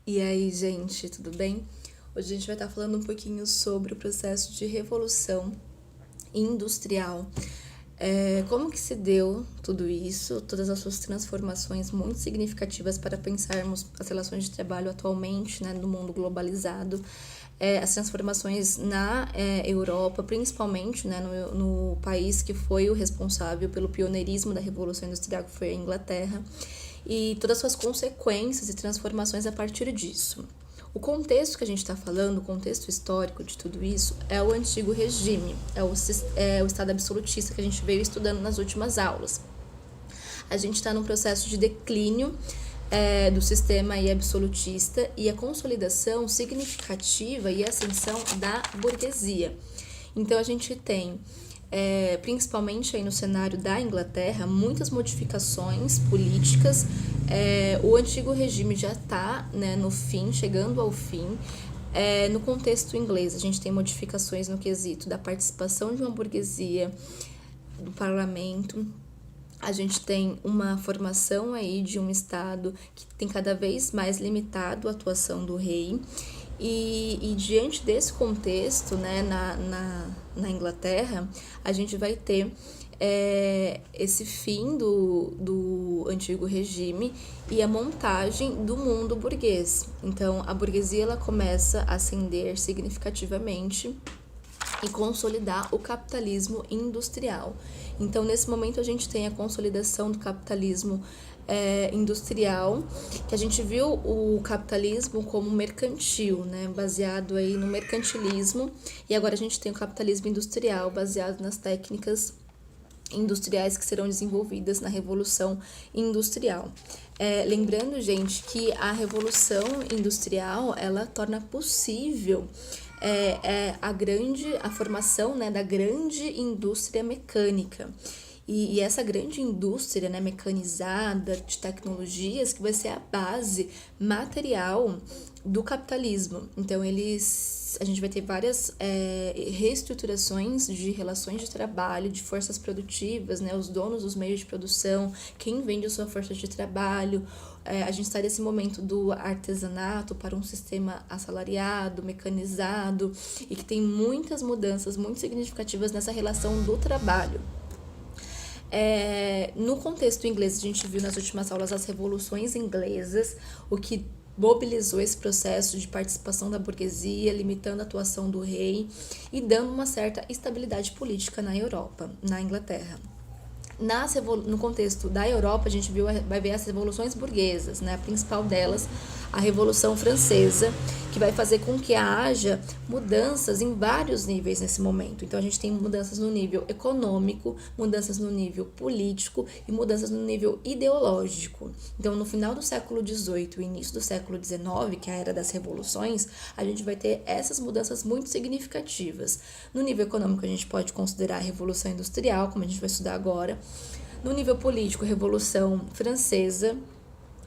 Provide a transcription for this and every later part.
E aí, gente, tudo bem? Hoje a gente vai estar falando um pouquinho sobre o processo de revolução industrial. Como que se deu tudo isso, todas as suas transformações muito significativas para pensarmos as relações de trabalho atualmente, né, no mundo globalizado, as transformações na Europa, principalmente, né, no país que foi o responsável pelo pioneirismo da Revolução Industrial, que foi a Inglaterra, e todas as suas consequências e transformações a partir disso. O contexto que a gente está falando, o contexto histórico de tudo isso, é o antigo regime, é o Estado absolutista que a gente veio estudando nas últimas aulas. A gente está num processo de declínio do sistema absolutista e a consolidação significativa e ascensão da burguesia. Então a gente tem principalmente aí no cenário da Inglaterra, muitas modificações políticas. O antigo regime já está, né, no fim, chegando ao fim. No contexto inglês, a gente tem modificações no quesito da participação de uma burguesia do parlamento. A gente tem uma formação aí de um Estado que tem cada vez mais limitado a atuação do rei. E diante desse contexto, né, na Inglaterra, a gente vai ter esse fim do antigo regime e a montagem do mundo burguês. Então, a burguesia ela começa a ascender significativamente e consolidar o capitalismo industrial. Então, nesse momento, a gente tem a consolidação do capitalismo industrial, que a gente viu o capitalismo como mercantil, né, baseado aí no mercantilismo, e agora a gente tem o capitalismo industrial, baseado nas técnicas industriais que serão desenvolvidas na Revolução Industrial. Lembrando, gente, que a Revolução Industrial, ela torna possível a formação, né, da grande indústria mecânica. E essa grande indústria, né, mecanizada, de tecnologias, que vai ser a base material do capitalismo. Então, a gente vai ter várias reestruturações de relações de trabalho, de forças produtivas, né, os donos dos meios de produção, quem vende a sua força de trabalho. A gente está nesse momento do artesanato para um sistema assalariado, mecanizado, e que tem muitas mudanças muito significativas nessa relação do trabalho. No contexto inglês, a gente viu nas últimas aulas as revoluções inglesas, o que mobilizou esse processo de participação da burguesia, limitando a atuação do rei e dando uma certa estabilidade política na Europa, na Inglaterra. No contexto da Europa, a gente vai ver as revoluções burguesas, né? A principal delas, a Revolução Francesa, que vai fazer com que haja mudanças em vários níveis nesse momento. Então, a gente tem mudanças no nível econômico, mudanças no nível político e mudanças no nível ideológico. Então, no final do século XVIII e início do século XIX, que é a era das revoluções, a gente vai ter essas mudanças muito significativas. No nível econômico, a gente pode considerar a Revolução Industrial, como a gente vai estudar agora. No nível político, a Revolução Francesa,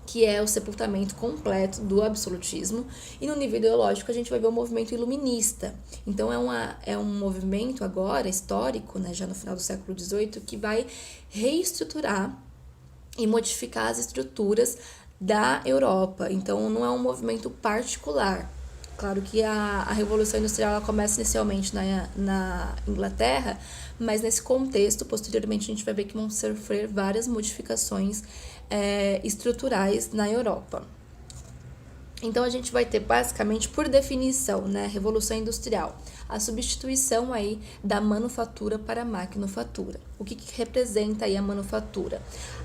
que é o sepultamento completo do absolutismo, e no nível ideológico a gente vai ver o movimento iluminista. Então é um movimento agora histórico, né, já no final do século XVIII, que vai reestruturar e modificar as estruturas da Europa. Então não é um movimento particular. Claro que a Revolução Industrial ela começa inicialmente na Inglaterra, mas nesse contexto, posteriormente, a gente vai ver que vão sofrer várias modificações estruturais na Europa. Então, a gente vai ter, basicamente, por definição, né, Revolução Industrial, a substituição aí da manufatura para a maquinofatura. O que representa aí a manufatura?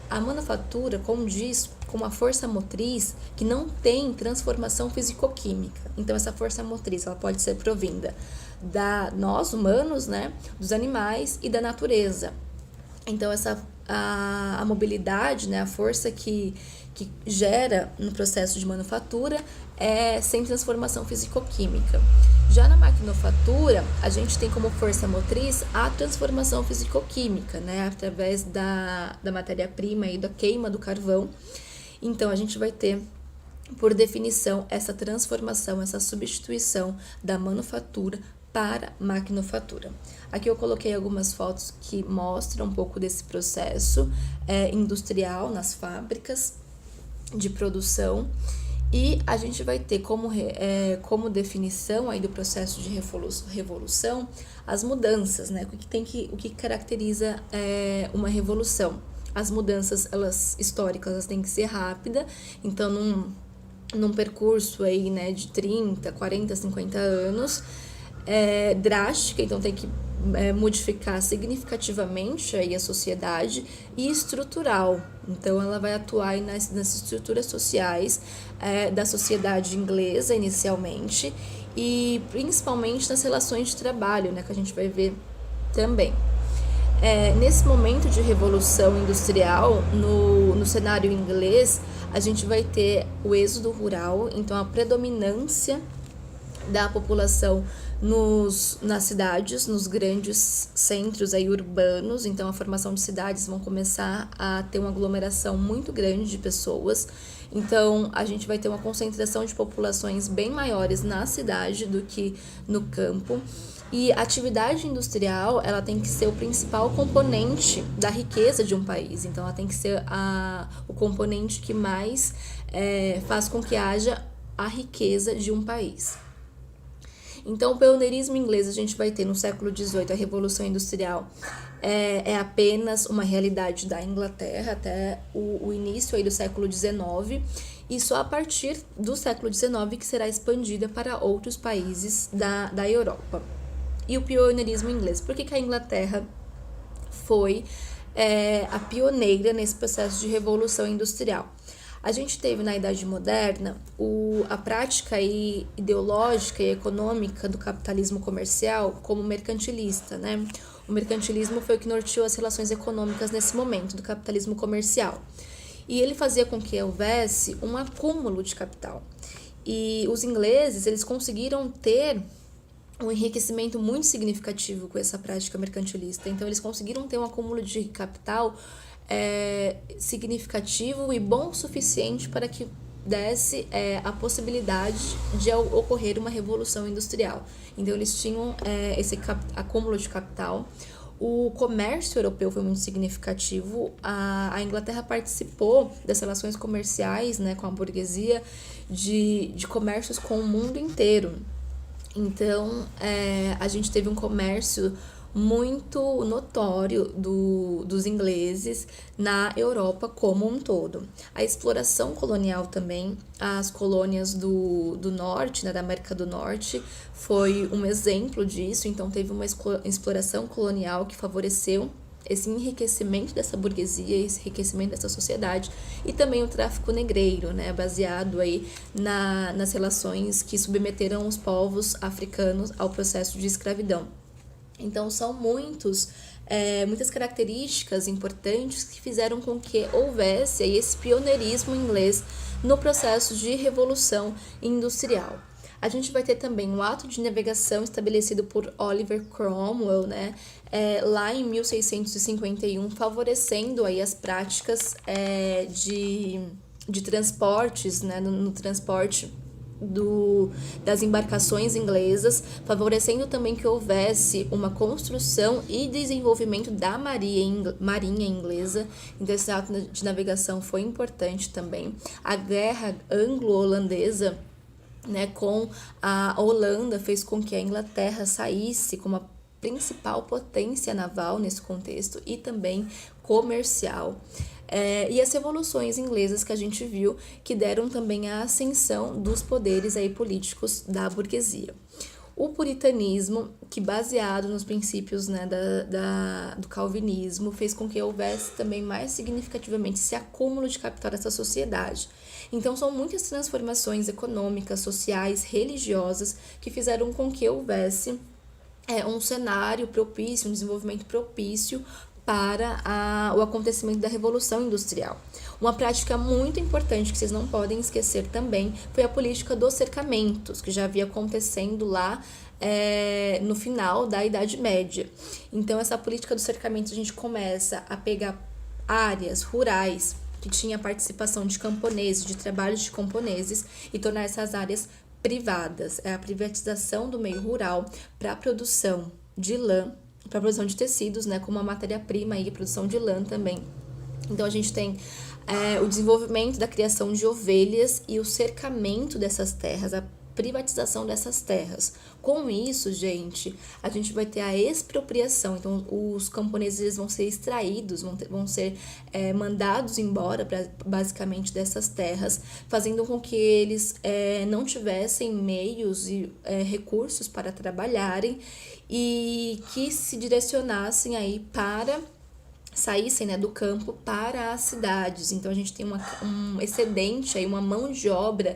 A manufatura condiz com uma força motriz que não tem transformação físico-química. Então, essa força motriz ela pode ser provinda nós humanos, né, dos animais e da natureza. Então, a mobilidade, né, a força que gera no processo de manufatura é sem transformação físico-química. Já na maquinofatura, a gente tem como força motriz a transformação físico-química, né, através da matéria-prima e da queima do carvão. Então, a gente vai ter, por definição, essa transformação, essa substituição da manufatura para maquinofatura. Aqui eu coloquei algumas fotos que mostram um pouco desse processo industrial nas fábricas de produção E a gente vai ter como definição aí do processo de revolução as mudanças, né? O que caracteriza uma revolução. As mudanças, elas históricas, elas têm que ser rápidas, então num percurso aí, né, de 30, 40, 50 anos, drástica, então tem que modificar significativamente aí a sociedade, e estrutural, então ela vai atuar aí nas estruturas sociais da sociedade inglesa inicialmente, e principalmente nas relações de trabalho, né, que a gente vai ver também. Nesse momento de revolução industrial, no cenário inglês, a gente vai ter o êxodo rural, então a predominância da população nas cidades, nos grandes centros aí urbanos, então a formação de cidades vão começar a ter uma aglomeração muito grande de pessoas, então a gente vai ter uma concentração de populações bem maiores na cidade do que no campo. E a atividade industrial, ela tem que ser o principal componente da riqueza de um país. Então, ela tem que ser o componente que mais faz com que haja a riqueza de um país. Então, o pioneirismo inglês, a gente vai ter no século XVIII, a Revolução Industrial é apenas uma realidade da Inglaterra até o início aí do século XIX, e só a partir do século XIX que será expandida para outros países da Europa. E o pioneirismo inglês. Por que a Inglaterra foi a pioneira nesse processo de revolução industrial? A gente teve na Idade Moderna a prática ideológica e econômica do capitalismo comercial como mercantilista, né? O mercantilismo foi o que norteou as relações econômicas nesse momento do capitalismo comercial. E ele fazia com que houvesse um acúmulo de capital. E os ingleses, eles conseguiram ter um enriquecimento muito significativo com essa prática mercantilista. Então, eles conseguiram ter um acúmulo de capital significativo e bom o suficiente para que desse a possibilidade de ocorrer uma revolução industrial. Então, eles tinham esse acúmulo de capital. O comércio europeu foi muito significativo. A Inglaterra participou das relações comerciais, né, com a burguesia, de comércios com o mundo inteiro. Então, a gente teve um comércio muito notório dos ingleses na Europa como um todo. A exploração colonial também, as colônias do norte, né, da América do Norte, foi um exemplo disso. Então, teve uma exploração colonial que favoreceu esse enriquecimento dessa burguesia, esse enriquecimento dessa sociedade, e também o tráfico negreiro, né, baseado aí nas relações que submeteram os povos africanos ao processo de escravidão. Então, são muitas características importantes que fizeram com que houvesse aí esse pioneirismo inglês no processo de revolução industrial. A gente vai ter também um ato de navegação estabelecido por Oliver Cromwell, né, lá em 1651, favorecendo aí as práticas de transportes, né, no transporte das embarcações inglesas, favorecendo também que houvesse uma construção e desenvolvimento da marinha inglesa. Então, esse ato de navegação foi importante também. A guerra anglo-holandesa, né, com a Holanda, fez com que a Inglaterra saísse como a principal potência naval nesse contexto e também comercial. E as revoluções inglesas que a gente viu, que deram também a ascensão dos poderes aí políticos da burguesia. O puritanismo, que baseado nos princípios, né, do calvinismo, fez com que houvesse também mais significativamente esse acúmulo de capital dessa sociedade. Então, são muitas transformações econômicas, sociais, religiosas, que fizeram com que houvesse um cenário propício, um desenvolvimento propício para o acontecimento da Revolução Industrial. Uma prática muito importante que vocês não podem esquecer também foi a política dos cercamentos, que já havia acontecendo lá no final da Idade Média. Então, essa política dos cercamentos, a gente começa a pegar áreas rurais que tinha participação de camponeses, de trabalhos de camponeses, e tornar essas áreas privadas. É a privatização do meio rural para a produção de lã, para a produção de tecidos, né, como uma matéria-prima e produção de lã também. Então, a gente tem o desenvolvimento da criação de ovelhas e o cercamento dessas terras, a privatização dessas terras. Com isso, gente, a gente vai ter a expropriação. Então, os camponeses eles vão ser extraídos, vão ser mandados embora, basicamente, dessas terras, fazendo com que eles não tivessem meios e recursos para trabalharem e que se direcionassem aí para saíssem, né, do campo para as cidades. Então a gente tem um excedente aí, uma mão de obra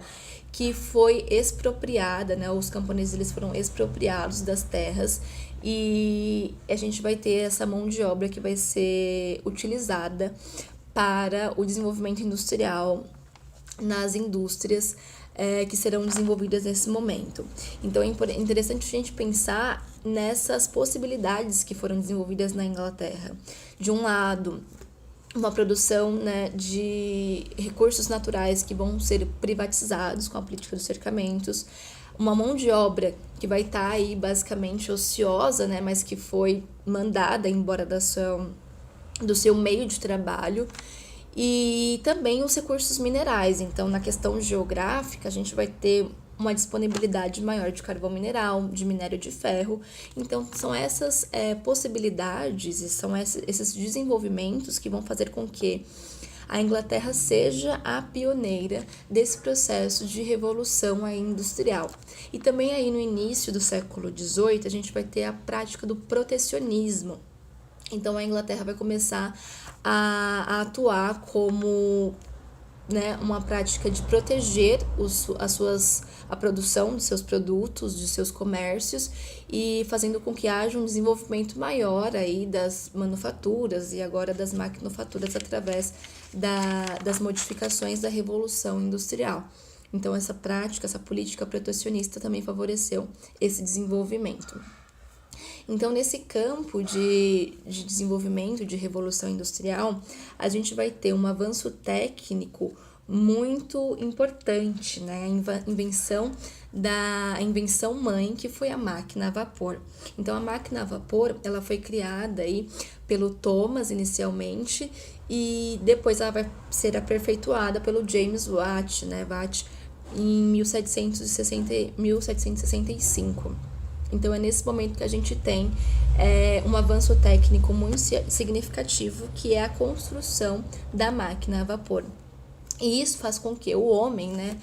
que foi expropriada, né? Os camponeses eles foram expropriados das terras e a gente vai ter essa mão de obra que vai ser utilizada para o desenvolvimento industrial nas indústrias que serão desenvolvidas nesse momento. Então é interessante a gente pensar nessas possibilidades que foram desenvolvidas na Inglaterra. De um lado, uma produção, né, de recursos naturais que vão ser privatizados com a política dos cercamentos, uma mão de obra que vai estar aí basicamente ociosa, né, mas que foi mandada embora do seu meio de trabalho, e também os recursos minerais. Então, na questão geográfica, a gente vai ter uma disponibilidade maior de carvão mineral, de minério de ferro. Então, são essas possibilidades e são esses desenvolvimentos que vão fazer com que a Inglaterra seja a pioneira desse processo de revolução aí industrial. E também aí no início do século XVIII, a gente vai ter a prática do protecionismo. Então, a Inglaterra vai começar a atuar como, né, uma prática de proteger a produção dos seus produtos, de seus comércios e fazendo com que haja um desenvolvimento maior aí das manufaturas e agora das maquinofaturas através das modificações da Revolução Industrial. Então, essa prática, essa política protecionista também favoreceu esse desenvolvimento. Então, nesse campo de desenvolvimento de revolução industrial, a gente vai ter um avanço técnico muito importante, né? A invenção mãe, que foi a máquina a vapor. Então, a máquina a vapor, ela foi criada aí pelo Thomas inicialmente e depois ela vai ser aperfeiçoada pelo James Watt, né? Watt em 1765. Então, é nesse momento que a gente tem um avanço técnico muito significativo, que é a construção da máquina a vapor. E isso faz com que o homem, né,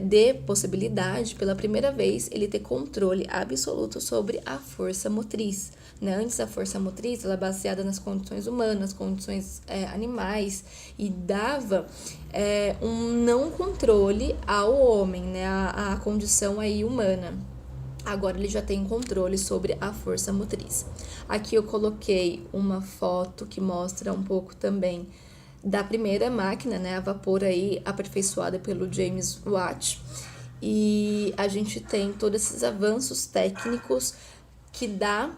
dê possibilidade, pela primeira vez, ele ter controle absoluto sobre a força motriz. Né? Antes, a força motriz ela é baseada nas condições humanas, condições animais, e dava um não controle ao homem, né, a condição aí humana. Agora ele já tem controle sobre a força motriz. Aqui eu coloquei uma foto que mostra um pouco também da primeira máquina, né, a vapor aí aperfeiçoada pelo James Watt. E a gente tem todos esses avanços técnicos que dá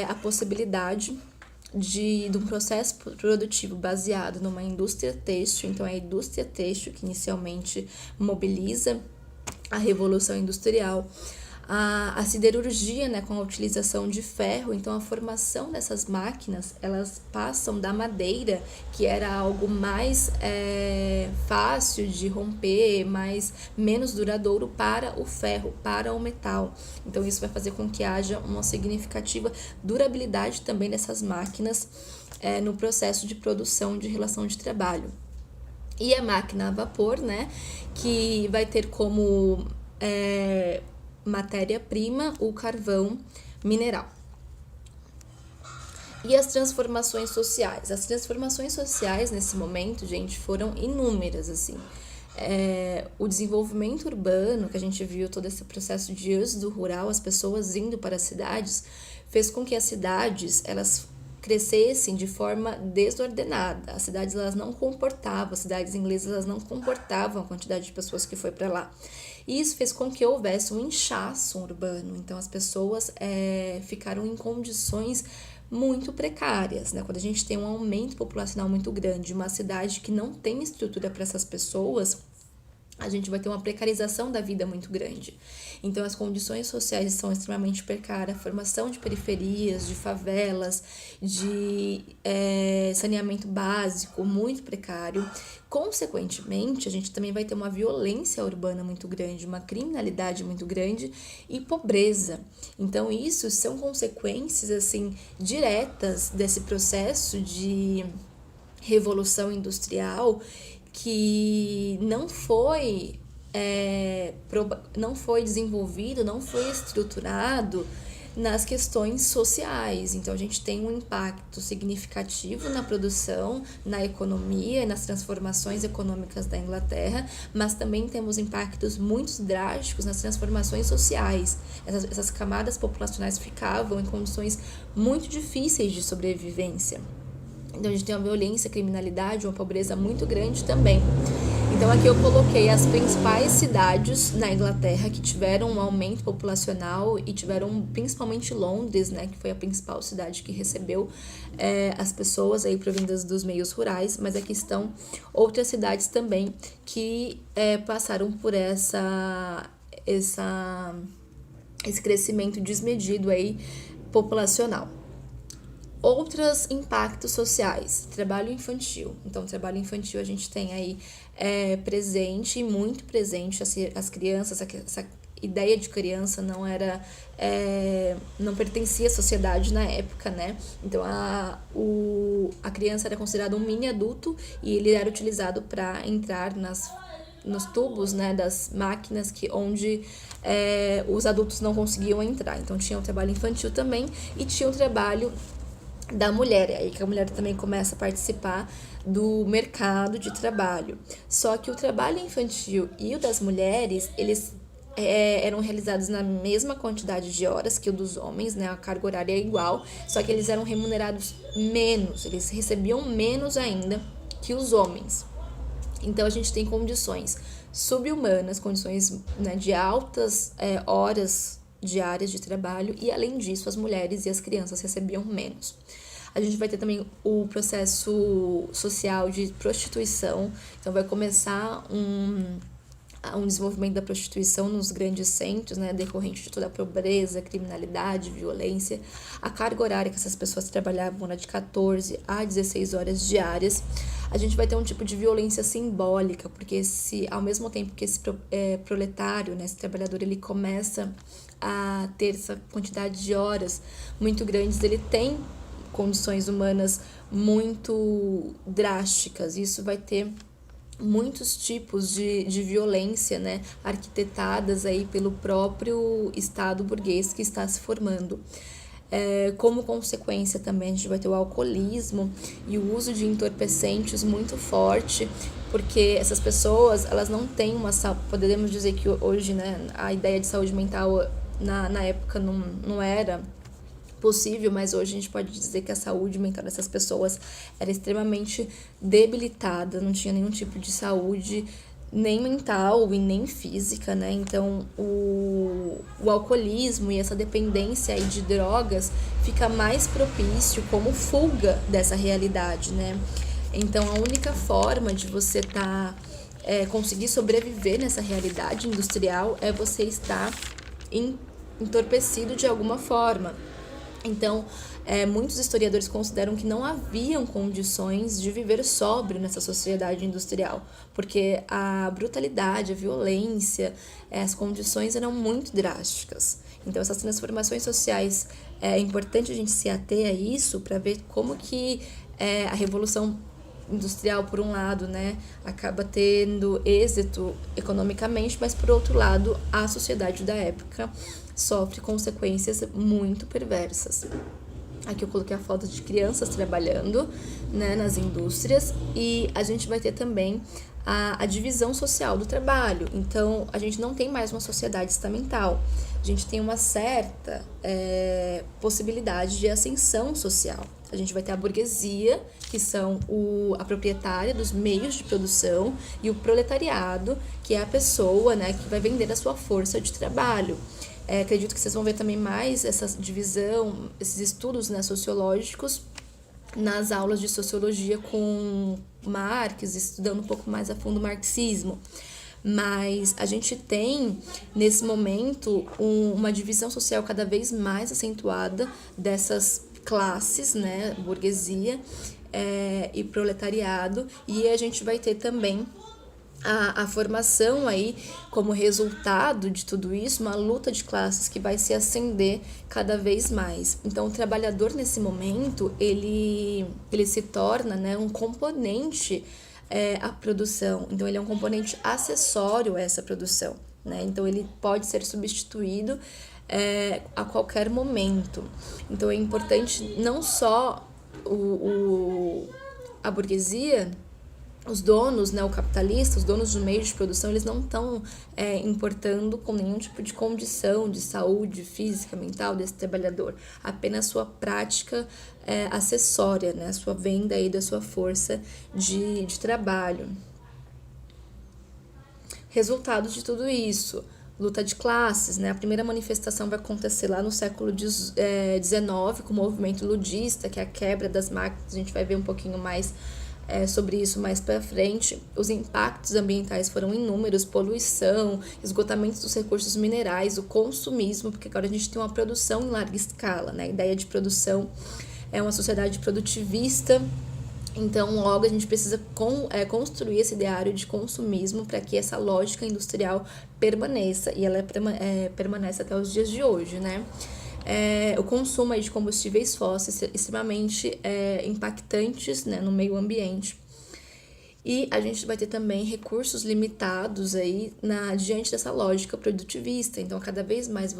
a possibilidade de um processo produtivo baseado numa indústria têxtil. Então, é a indústria têxtil que inicialmente mobiliza a Revolução Industrial. A siderurgia, né, com a utilização de ferro. Então, a formação dessas máquinas, elas passam da madeira, que era algo mais fácil de romper, menos duradouro, para o ferro, para o metal. Então, isso vai fazer com que haja uma significativa durabilidade também dessas máquinas no processo de produção de relação de trabalho. E a máquina a vapor, né, que vai ter como matéria-prima o carvão mineral. E as transformações sociais? As transformações sociais nesse momento, gente, foram inúmeras, assim. O desenvolvimento urbano, que a gente viu todo esse processo de êxodo rural, as pessoas indo para as cidades, fez com que as cidades, elas crescessem de forma desordenada. As cidades, elas não comportavam, as cidades inglesas, elas não comportavam a quantidade de pessoas que foi para lá. E isso fez com que houvesse um inchaço urbano. Então, as pessoas ficaram em condições muito precárias, né? Quando a gente tem um aumento populacional muito grande, uma cidade que não tem estrutura para essas pessoas, a gente vai ter uma precarização da vida muito grande. Então, as condições sociais são extremamente precárias, a formação de periferias, de favelas, de saneamento básico muito precário. Consequentemente, a gente também vai ter uma violência urbana muito grande, uma criminalidade muito grande e pobreza. Então, isso são consequências, assim, diretas desse processo de revolução industrial que não foi desenvolvido, não foi estruturado nas questões sociais. Então, a gente tem um impacto significativo na produção, na economia e nas transformações econômicas da Inglaterra, mas também temos impactos muito drásticos nas transformações sociais. Essas camadas populacionais ficavam em condições muito difíceis de sobrevivência. Então, a gente tem uma violência, criminalidade, uma pobreza muito grande também. Então, aqui eu coloquei as principais cidades na Inglaterra que tiveram um aumento populacional e tiveram, principalmente Londres, né, que foi a principal cidade que recebeu as pessoas aí provindas dos meios rurais, mas aqui estão outras cidades também que passaram por esse crescimento desmedido aí populacional. Outros impactos sociais, trabalho infantil. Então, trabalho infantil a gente tem aí presente, muito presente, as crianças, essa ideia de criança não pertencia à sociedade na época, né? Então, a criança era considerada um mini adulto e ele era utilizado para entrar nos tubos, né, das máquinas onde os adultos não conseguiam entrar. Então, tinha o trabalho infantil também e tinha o trabalho da mulher, é aí que a mulher também começa a participar do mercado de trabalho. Só que o trabalho infantil e o das mulheres, eles eram realizados na mesma quantidade de horas que o dos homens, né? A carga horária é igual, só que eles eram remunerados menos, eles recebiam menos ainda que os homens. Então, a gente tem condições subhumanas, condições, né, de altas horas diárias de trabalho e, além disso, as mulheres e as crianças recebiam menos. A gente vai ter também o processo social de prostituição, então vai começar um desenvolvimento da prostituição nos grandes centros, né, decorrente de toda a pobreza, criminalidade, violência. A carga horária que essas pessoas trabalhavam era de 14 a 16 horas diárias. A gente vai ter um tipo de violência simbólica, porque ao mesmo tempo que esse proletário, né, esse trabalhador, ele começa a ter essa quantidade de horas muito grandes, ele tem condições humanas muito drásticas. Isso vai ter muitos tipos de violência, né, arquitetadas aí pelo próprio Estado burguês que está se formando. Como consequência também a gente vai ter o alcoolismo e o uso de entorpecentes muito forte, porque essas pessoas, elas não têm podemos dizer que hoje, né, a ideia de saúde mental na época não era possível, mas hoje a gente pode dizer que a saúde mental dessas pessoas era extremamente debilitada, não tinha nenhum tipo de saúde, nem mental e nem física, né? Então, o alcoolismo e essa dependência aí de drogas fica mais propício como fuga dessa realidade, né? Então, a única forma de você conseguir sobreviver nessa realidade industrial é você estar entorpecido de alguma forma. Então, muitos historiadores consideram que não haviam condições de viver sóbrio nessa sociedade industrial, porque a brutalidade, a violência, as condições eram muito drásticas. Então, essas transformações sociais, é importante a gente se ater a isso para ver como que a Revolução Industrial, por um lado, né, acaba tendo êxito economicamente, mas, por outro lado, a sociedade da época sofre consequências muito perversas. Aqui eu coloquei a foto de crianças trabalhando, né, nas indústrias, e a gente vai ter também a divisão social do trabalho. Então, a gente não tem mais uma sociedade estamental. A gente tem uma certa possibilidade de ascensão social. A gente vai ter a burguesia, que são a proprietária dos meios de produção, e o proletariado, que é a pessoa, né, que vai vender a sua força de trabalho. Acredito que vocês vão ver também mais essa divisão, esses estudos, né, sociológicos nas aulas de sociologia com Marx, estudando um pouco mais a fundo o marxismo. Mas a gente tem, nesse momento, uma divisão social cada vez mais acentuada dessas classes, né, burguesia e proletariado, e a gente vai ter também a formação aí, como resultado de tudo isso, uma luta de classes que vai se acender cada vez mais. Então, o trabalhador, nesse momento, ele se torna, né, um componente à produção. Então, ele é um componente acessório a essa produção, né? Então, ele pode ser substituído a qualquer momento. Então, é importante não só a burguesia, os donos, né, o capitalista, os donos do meio de produção, eles não estão importando com nenhum tipo de condição de saúde física, mental desse trabalhador, apenas sua prática acessória, né, a sua venda aí da sua força de trabalho. Resultados de tudo isso: luta de classes, né? A primeira manifestação vai acontecer lá no século XIX, com o movimento ludista, que é a quebra das máquinas. A gente vai ver um pouquinho mais sobre isso mais para frente. Os impactos ambientais foram inúmeros: poluição, esgotamento dos recursos minerais, o consumismo, porque agora a gente tem uma produção em larga escala, né? A ideia de produção é uma sociedade produtivista. Então, logo, a gente precisa construir esse ideário de consumismo para que essa lógica industrial permaneça, e ela permanece até os dias de hoje, né? O consumo aí de combustíveis fósseis extremamente impactantes, né, no meio ambiente. E a gente vai ter também recursos limitados aí diante dessa lógica produtivista. Então, cada vez mais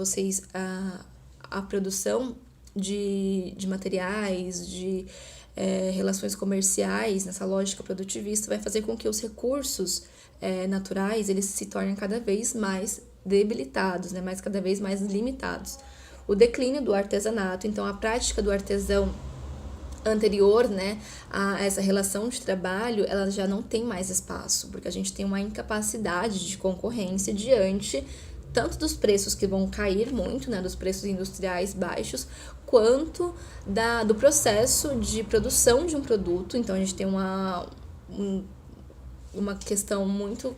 a produção de materiais, de relações comerciais, nessa lógica produtivista, vai fazer com que os recursos naturais eles se tornem cada vez mais debilitados, né, cada vez mais limitados. O declínio do artesanato, então a prática do artesão anterior, né, a essa relação de trabalho, ela já não tem mais espaço, porque a gente tem uma incapacidade de concorrência diante tanto dos preços que vão cair muito, né, dos preços industriais baixos, quanto do processo de produção de um produto. Então, a gente tem uma questão muito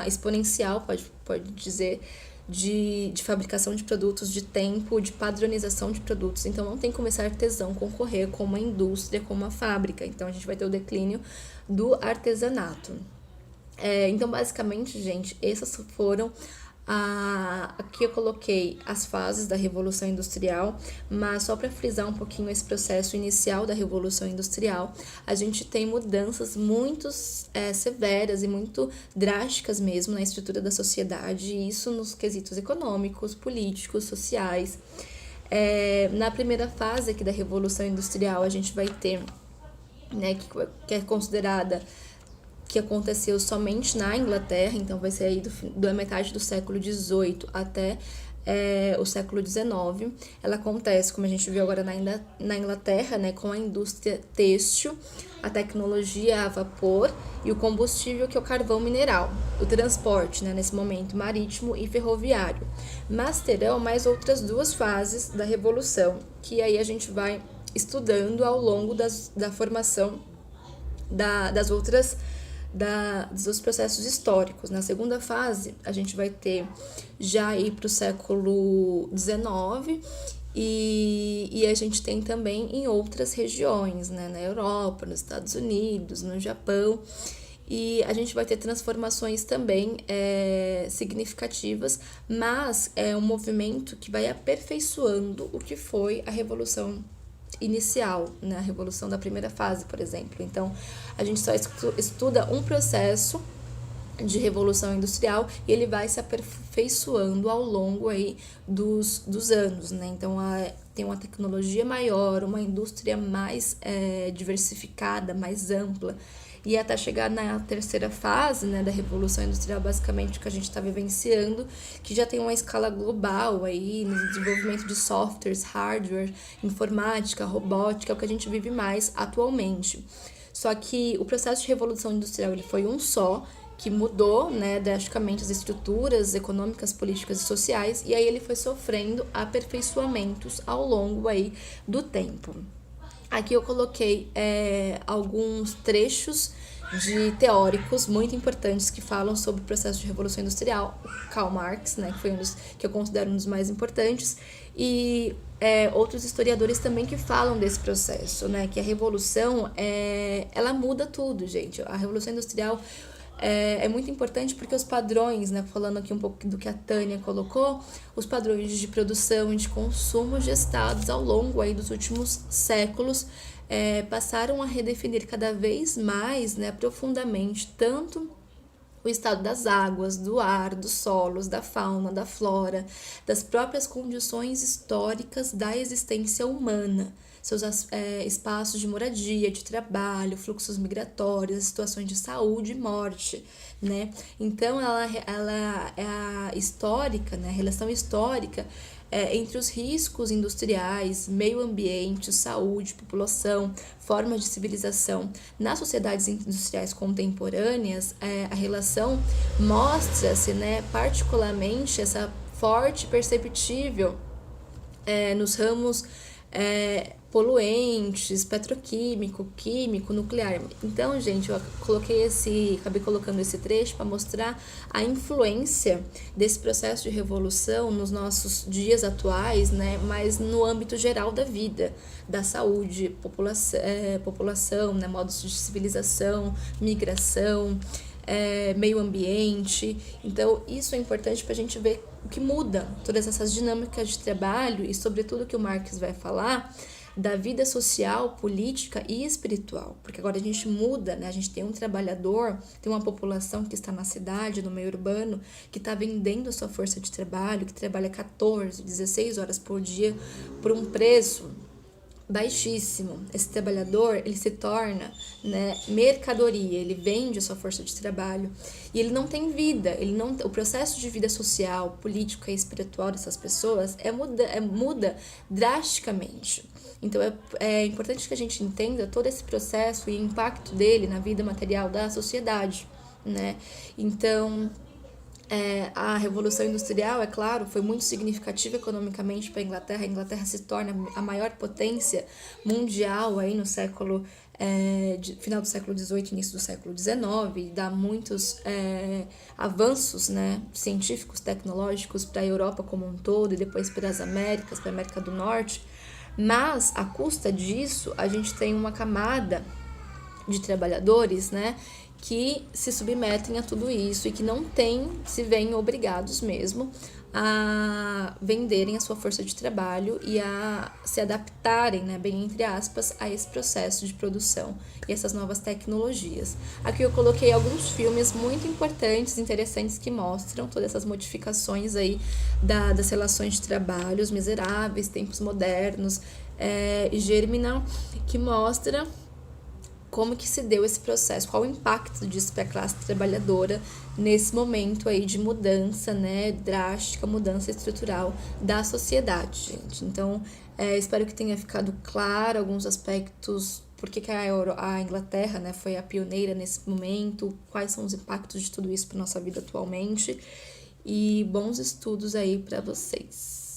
exponencial, pode dizer, de fabricação de produtos, de tempo, de padronização de produtos. Então, não tem como esse artesão concorrer com uma indústria, com uma fábrica. Então, a gente vai ter o declínio do artesanato. Então, basicamente, gente, essas foram aqui eu coloquei as fases da Revolução Industrial, mas só para frisar um pouquinho esse processo inicial da Revolução Industrial, a gente tem mudanças muito severas e muito drásticas mesmo na estrutura da sociedade, e isso nos quesitos econômicos, políticos, sociais. Na primeira fase aqui da Revolução Industrial, a gente vai ter, né, que é considerada que aconteceu somente na Inglaterra, então vai ser aí da metade do século XVIII até o século XIX. Ela acontece, como a gente viu agora na Inglaterra, né, com a indústria têxtil, a tecnologia a vapor e o combustível, que é o carvão mineral, o transporte, né, nesse momento marítimo e ferroviário. Mas terão mais outras duas fases da Revolução, que aí a gente vai estudando ao longo da formação dos processos históricos. Na segunda fase, a gente vai ter já ir para o século XIX e a gente tem também em outras regiões, né, na Europa, nos Estados Unidos, no Japão, e a gente vai ter transformações também significativas, mas é um movimento que vai aperfeiçoando o que foi a Revolução inicial, né? A revolução da primeira fase, por exemplo. Então, a gente só estuda um processo de revolução industrial e ele vai se aperfeiçoando ao longo aí dos anos, né? Então, tem uma tecnologia maior, uma indústria mais diversificada, mais ampla, e até chegar na terceira fase, né, da Revolução Industrial, basicamente o que a gente está vivenciando, que já tem uma escala global aí, no desenvolvimento de softwares, hardware, informática, robótica, é o que a gente vive mais atualmente. Só que o processo de Revolução Industrial ele foi um só, que mudou, né, drasticamente as estruturas econômicas, políticas e sociais, e aí ele foi sofrendo aperfeiçoamentos ao longo aí do tempo. Aqui eu coloquei alguns trechos de teóricos muito importantes que falam sobre o processo de Revolução Industrial, Karl Marx, né, que foi um dos que eu considero um dos mais importantes, e outros historiadores também que falam desse processo, né, que a Revolução, ela muda tudo, gente. A Revolução Industrial é muito importante porque os padrões, né, falando aqui um pouco do que a Tânia colocou, os padrões de produção e de consumo gestados ao longo aí dos últimos séculos passaram a redefinir cada vez mais, né, profundamente, tanto o estado das águas, do ar, dos solos, da fauna, da flora, das próprias condições históricas da existência humana, seus espaços de moradia, de trabalho, fluxos migratórios, situações de saúde e morte, né? Então, ela é a histórica, né? A relação histórica entre os riscos industriais, meio ambiente, saúde, população, formas de civilização. Nas sociedades industriais contemporâneas, a relação mostra-se, né, particularmente essa forte perceptível nos ramos poluentes, petroquímico, químico, nuclear. Então, gente, eu acabei colocando esse trecho para mostrar a influência desse processo de revolução nos nossos dias atuais, né, mas no âmbito geral da vida, da saúde, população, né, modos de civilização, migração, meio ambiente. Então, isso é importante para a gente ver o que muda, todas essas dinâmicas de trabalho e, sobretudo, o que o Marx vai falar da vida social, política e espiritual. Porque agora a gente muda, né? A gente tem um trabalhador, tem uma população que está na cidade, no meio urbano, que está vendendo a sua força de trabalho, que trabalha 14, 16 horas por dia por um preço baixíssimo. Esse trabalhador, ele se torna, né, mercadoria, ele vende a sua força de trabalho e ele não tem vida, o processo de vida social, política e espiritual dessas pessoas muda drasticamente. Então é importante que a gente entenda todo esse processo e o impacto dele na vida material da sociedade, né? Então, a Revolução Industrial, é claro, foi muito significativa economicamente para a Inglaterra. A Inglaterra se torna a maior potência mundial aí no final do século XVIII, início do século XIX, e dá muitos avanços, né, científicos, tecnológicos para a Europa como um todo e depois para as Américas, para a América do Norte. Mas, à custa disso, a gente tem uma camada de trabalhadores, né, que se submetem a tudo isso e que não se veem obrigados mesmo a venderem a sua força de trabalho e a se adaptarem, né, bem entre aspas, a esse processo de produção e essas novas tecnologias. Aqui eu coloquei alguns filmes muito importantes, interessantes, que mostram todas essas modificações aí das relações de trabalho, Os Miseráveis, Tempos Modernos, e Germinal, que mostra como que se deu esse processo, qual o impacto disso para a classe trabalhadora nesse momento aí de mudança, né, drástica, mudança estrutural da sociedade, gente. Então, espero que tenha ficado claro alguns aspectos, porque a Inglaterra, né, foi a pioneira nesse momento, quais são os impactos de tudo isso para nossa vida atualmente, e bons estudos aí para vocês.